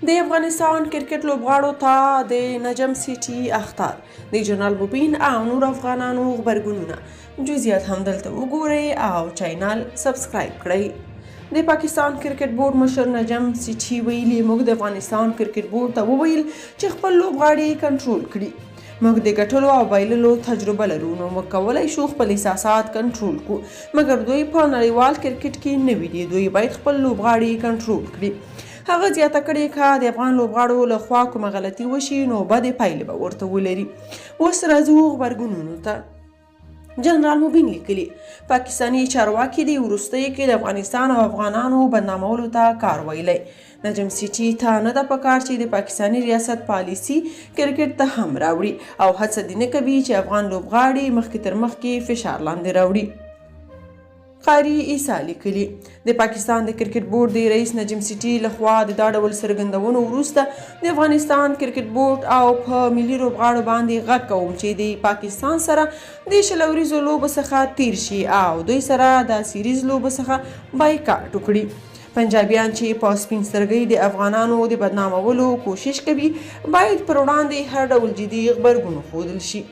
د افغانستان کرکټ لوبغاړو ته د نجم سیټي اخطار د جنرال مبین او نور افغانانو غبرګونونه جزئیات هم دلته وګورئ او چینل سبسکرایب کړئ د پاکستان کرکټ بورډ مشر نجم سیټي ویلي موږ د افغانستان کرکټ بورډ ته وویل چې خپل لوبغاړي کنټرول کړي موږ د ګټلو او بایللو تجربه لرو نو موږ کولی شو خپل احساسات کنټرول کړو مګر دوی په نړیوال کرکټ کې نوي دي دوی باید خپل لوبغاړي کنټرول کړي هغه زیاته کړې که د افغان لوبغاړو له خوا کومه غلطي وشي نو بدې پایلې به ورته ولري اوس راځو غبرګونونو ته جنرال مبین لیکلي پاکستاني چارواکي د وروستیو کې د افغانستان او افغانانو بدنامولو ته کار ویلی نجم سیټي ته نه ده پکار چې د پاکستاني ریاست پالیسي کرکټ ته هم راوړي او هڅه دې نه کوي چې افغان لوبغاړي مخکې تر مخکې فشار لاندې راوړي قاری عیسی لیکلي د پاکستان د کرکټ بورډ د رئیس نجم سیټي لخوا د دا ډول څرګندونو وروسته د افغانستان کرکټ بورډ او په ملي لوبغاړو باندې غږ کوم چې د پاکستان سره د شل ورځو لوبو څخه تیر شي او دوی سره د سیریز لوبو څخه بایکاټ وکړي پنجابیان چې په سپین سترګۍ د افغانانو د بدنامولو کوشش کوي باید پر وړاندې هر ډول جدي غبرګون ښودل شي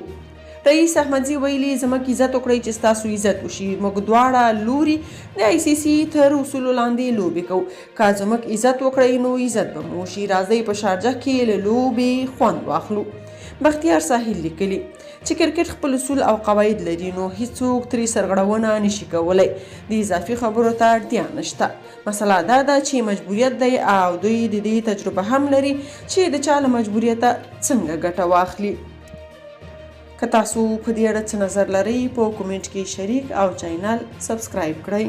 رئیس احمدزي ویلي زموږ عزت وکړئ چې ستاسو عزت وشي موږ دواړه لوري د آی سی سی تر اصولو لاندې لوبې کوو که زموږ عزت وکړئ نو عزت به مو وشي راځئ په شارجه کې له لوبې خوند واخلو بختیار ساحل لیکلي چې کرکټ خپل اصول او قواعد لري نو هیڅوک ترې سرغړونه نشي کولی د اضافي خبرو ته اړتیا نشته مسله دا ده چې مجبوریت دی او دوی د دې تجربه هم لري چې د چا له مجبوریته څنګه ګټه واخلي که تاسو په دې اړه څه نظر لرئ په کومنټ کې شریک او چینل سبسکرایب کړئ